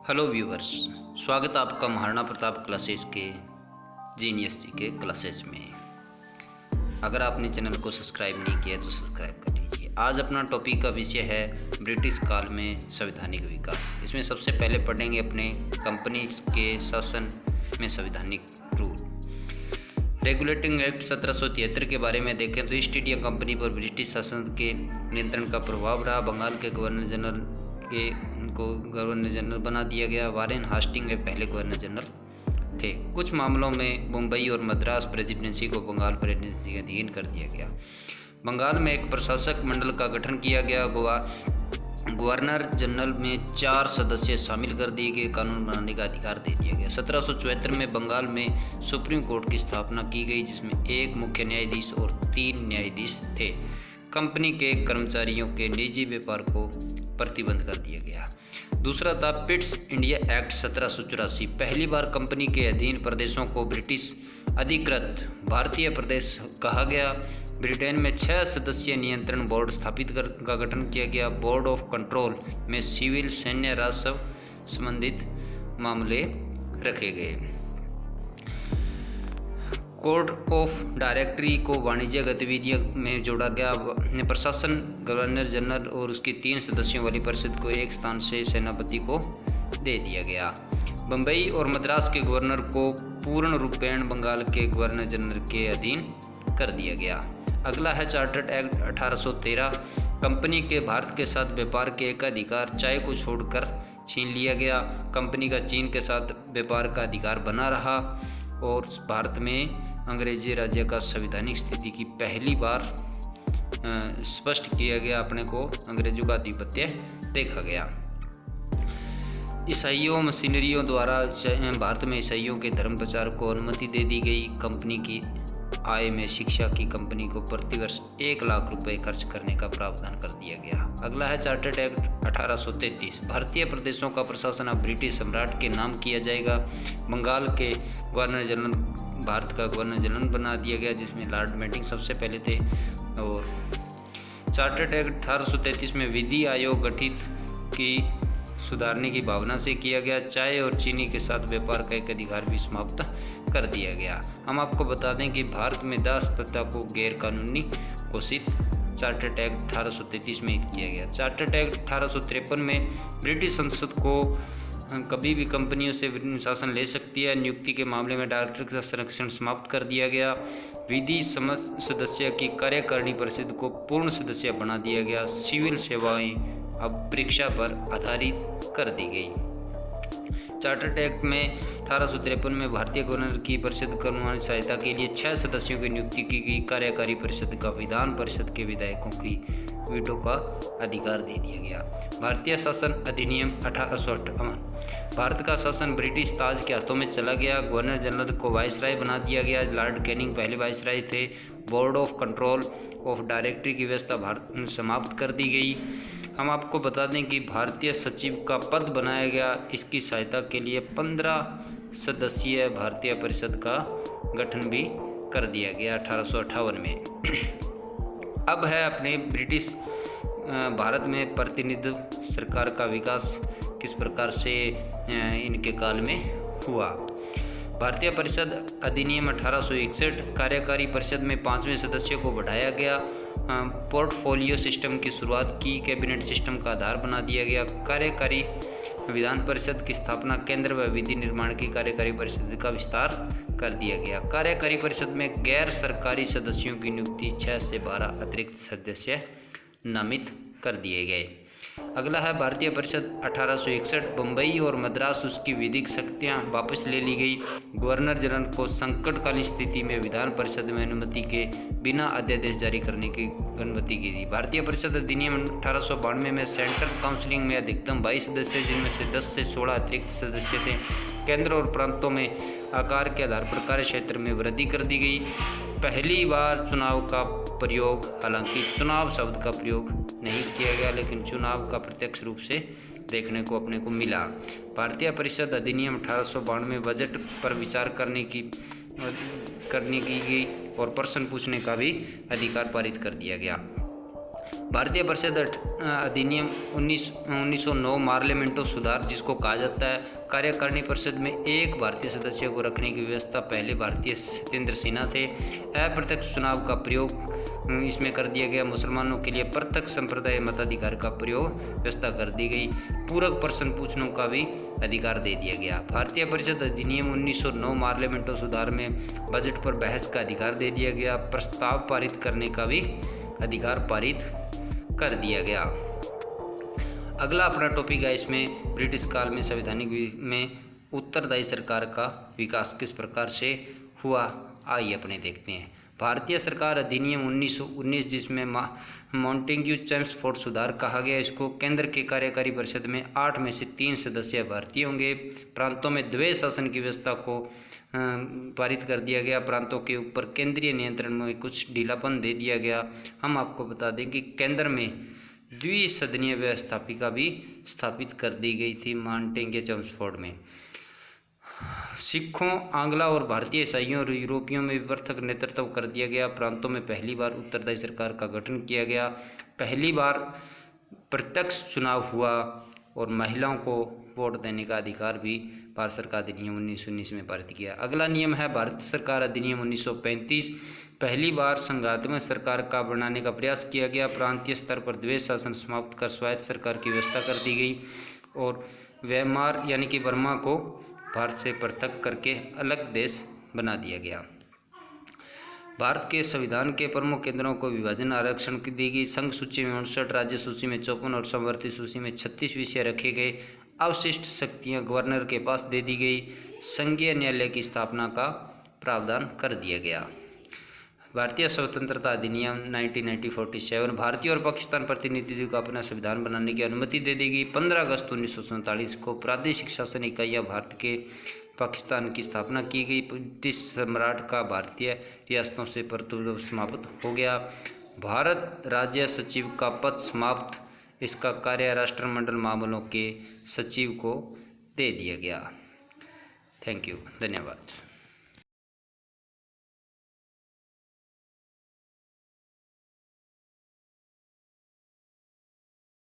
Hello viewers, स्वागत है आपका महाराणा प्रताप क्लासेस के जीनियस जी के क्लासेस में। अगर आपने चैनल को सब्सक्राइब नहीं किया तो सब्सक्राइब कर लीजिए। आज अपना टॉपिक का विषय है ब्रिटिश काल में संवैधानिक विकास। इसमें सबसे पहले पढ़ेंगे अपने कंपनी के शासन में संवैधानिक रूल। रेगुलेटिंग एक्ट 1773 के बारे में देखें तो ईस्ट इंडिया कंपनी पर ब्रिटिश शासन के नियंत्रण का प्रभाव रहा। बंगाल के गवर्नर जनरल को गवर्नर जनरल बना दिया गया। वारेन हास्टिंग के पहले गवर्नर जनरल थे। कुछ मामलों में मुंबई और मद्रास प्रेसिडेंसी को बंगाल प्रेसिडेंसी के अधीन कर दिया गया। बंगाल में एक प्रशासक मंडल का गठन किया गया। गवर्नर जनरल में 4 सदस्य शामिल कर दिए गए। कानून बनाने का अधिकार दे दिया गया। 1774 में बंगाल में सुप्रीम कोर्ट की स्थापना की गई, जिसमें 1 मुख्य न्यायाधीश और 3 न्यायाधीश थे। कंपनी के कर्मचारियों के निजी व्यापार को प्रतिबंध कर दिया गया। दूसरा था पिट्स इंडिया एक्ट 1784। पहली बार कंपनी के अधीन प्रदेशों को ब्रिटिश अधिकृत भारतीय प्रदेश कहा गया। ब्रिटेन में 6 सदस्यीय नियंत्रण बोर्ड स्थापित का गठन किया गया। बोर्ड ऑफ कंट्रोल में सिविल, सैन्य, राजस्व संबंधित मामले रखे गए। कोड ऑफ डायरेक्टरी को वाणिज्य गतिविधियों में जोड़ा गया। प्रशासन गवर्नर जनरल और उसकी 3 सदस्यों वाली परिषद को एक स्थान से सेनापति को दे दिया गया। बम्बई और मद्रास के गवर्नर को पूर्ण रूपेण बंगाल के गवर्नर जनरल के अधीन कर दिया गया। अगला है चार्टर्ड एक्ट 1813। कंपनी के भारत के साथ व्यापार के एकाधिकार चाय को छोड़कर छीन लिया गया। कंपनी का चीन के साथ व्यापार का अधिकार बना रहा और भारत में अंग्रेजी राज्य का संवैधानिक स्थिति की पहली बार स्पष्ट किया गया। अपने को अंग्रेजों का आधिपत्य देखा गया। ईसाइयों मशीनरियों द्वारा भारत में ईसाइयों के धर्म प्रचार को अनुमति दे दी गई। कंपनी की आय में शिक्षा की कंपनी को प्रतिवर्ष 1 लाख रुपए खर्च करने का प्रावधान कर दिया गया। अगला है चार्टर्ड एक्ट 1833। भारतीय प्रदेशों का प्रशासन अब ब्रिटिश सम्राट के नाम किया जाएगा। बंगाल के गवर्नर जनरल भारत का गवर्नर जनरल बना दिया गया, जिसमें लॉर्ड मेंटिंग सबसे पहले थे। और चार्टर्ड एक्ट 1833 में विधि आयोग गठित की सुधारने की भावना से किया गया। चाय और चीनी के साथ व्यापार का एक अधिकार भी समाप्त कर दिया गया। हम आपको बता दें कि भारत में दास प्रथा को गैर कानूनी घोषित चार्टर्ड एक्ट 1833 में किया गया। चार्टर्ड एक्ट 1853 में ब्रिटिश संसद को कभी भी कंपनियों से शासन ले सकती है। नियुक्ति के मामले में डायरेक्टर का संरक्षण समाप्त कर दिया गया। विधि सदस्य की कार्यकारिणी परिषद को पूर्ण सदस्य बना दिया गया। सिविल सेवाएं अब परीक्षा पर आधारित कर दी गई। चार्टर्ड एक्ट में 1853 में भारतीय गवर्नर की परिषद कानूनी सहायता के लिए 6 सदस्यों की नियुक्ति की गई। कार्यकारी परिषद का विधान परिषद के विधायकों की वीटो का अधिकार दे दिया गया। भारतीय शासन अधिनियम 1858। भारत का शासन ब्रिटिश ताज के हाथों में चला गया। गवर्नर जनरल को वाइसराय बना दिया गया। लॉर्ड कैनिंग पहले वाइसराय थे। Board of control of directory की व्यवस्था भारत में समाप्त कर दी गई। हम आपको बता दें कि भारतीय सचिव का पद बनाया गया। इसकी सहायता के लिए 15 सदस्यीय भारतीय परिषद का गठन भी कर दिया गया 1858 में। अब है अपने ब्रिटिश भारत में प्रतिनिधित्व सरकार का विकास किस प्रकार से इनके काल में हुआ। भारतीय परिषद अधिनियम 1861। कार्यकारी परिषद में 5वें सदस्य को बढ़ाया गया। पोर्टफोलियो सिस्टम की शुरुआत की। कैबिनेट सिस्टम का आधार बना दिया गया। कार्यकारी विधान परिषद की स्थापना। केंद्र व विधि निर्माण की कार्यकारी परिषद का विस्तार कर दिया गया। कार्यकारी परिषद में गैर सरकारी सदस्यों की नियुक्ति 6 से 12 अतिरिक्त सदस्य नामित कर दिए गए। अगला है भारतीय परिषद 1861। बम्बई और मद्रास उसकी विधिक शक्तियां वापस ले ली गई। गवर्नर जनरल को संकटकालीन स्थिति में विधान परिषद में अनुमति के बिना अध्यादेश जारी करने की अनुमति की थी। भारतीय परिषद अधिनियम 1892 में सेंट्रल काउंसिलिंग में अधिकतम 22 सदस्य, जिनमें से 10 से 16 अतिरिक्त सदस्य थे। केंद्र और प्रांतों में आकार के आधार पर कार्य क्षेत्र में वृद्धि कर दी गई। पहली बार चुनाव का प्रयोग, हालांकि चुनाव शब्द का प्रयोग नहीं किया गया, लेकिन चुनाव का प्रत्यक्ष रूप से देखने को अपने को मिला। भारतीय परिषद अधिनियम 1892 में बजट पर विचार करने की गई और प्रश्न पूछने का भी अधिकार पारित कर दिया गया। भारतीय परिषद अधिनियम 1909 मार्लियामेंटो सुधार, जिसको कहा जाता है कार्यकारिणी परिषद में एक भारतीय सदस्य को रखने की व्यवस्था, पहले भारतीय सत्येंद्र सिन्हा थे। अप्रत्यक्ष चुनाव का प्रयोग इसमें कर दिया गया। मुसलमानों के लिए प्रत्यक्ष संप्रदाय मताधिकार का प्रयोग व्यवस्था कर दी गई। पूरक प्रश्न पूछने का भी अधिकार दे दिया गया। भारतीय परिषद अधिनियम 1909 मार्लियामेंटो सुधार में बजट पर बहस का अधिकार दे दिया गया। प्रस्ताव पारित करने का भी अधिकार पारित कर दिया गया। अगला अपना टॉपिक है, इसमें ब्रिटिश काल में संवैधानिक में उत्तरदायी सरकार का विकास किस प्रकार से हुआ, आइए अपने देखते हैं। भारतीय सरकार अधिनियम 1919, जिसमें मॉन्टेग्यू चेम्सफोर्ड सुधार कहा गया, इसको केंद्र के कार्यकारी परिषद में 8 में से 3 सदस्य भारतीय होंगे। प्रांतों में द्वैध शासन की व्यवस्था को पारित कर दिया गया। प्रांतों के ऊपर केंद्रीय नियंत्रण में कुछ ढीलापन दे दिया गया। हम आपको बता दें कि केंद्र में द्विसदनीय व्यवस्थापिका भी स्थापित कर दी गई थी मॉन्टेग्यू चेम्सफोर्ड में। सिखों, आंग्ला और भारतीय ईसाइयों और यूरोपियों में पृथक नेतृत्व कर दिया गया। प्रांतों में पहली बार उत्तरदायी सरकार का गठन किया गया। पहली बार प्रत्यक्ष चुनाव हुआ और महिलाओं को वोट देने का अधिकार भी भारत सरकार अधिनियम 1919 में पारित किया। अगला नियम है भारत सरकार अधिनियम 1935। पहली बार संघात्मक सरकार का बनाने का प्रयास किया गया। प्रांतीय स्तर पर द्वैध शासन समाप्त कर स्वायत्त सरकार की व्यवस्था कर दी गई और म्यांमार यानी कि बर्मा को भारत से पृथक करके अलग देश बना दिया गया। भारत के संविधान के प्रमुख केंद्रों को विभाजन आरक्षण की दी गई। संघ सूची में 59, राज्य सूची में 54 और समवर्ती सूची में 36 विषय रखे गए। अवशिष्ट शक्तियां गवर्नर के पास दे दी गई। संघीय न्यायालय की स्थापना का प्रावधान कर दिया गया। भारतीय स्वतंत्रता अधिनियम 1947, भारतीय और पाकिस्तान प्रतिनिधित्व को अपना संविधान बनाने की अनुमति दे दी गई। 15 अगस्त 1947 को प्रादेशिक शासन इकाइयाँ भारत के पाकिस्तान की स्थापना की गई। ब्रिटिश सम्राट का भारतीय रियासतों से प्रतिनिधित्व समाप्त हो गया। भारत राज्य सचिव का पद समाप्त, इसका कार्य राष्ट्रमंडल मामलों के सचिव को दे दिया गया। थैंक यू, धन्यवाद।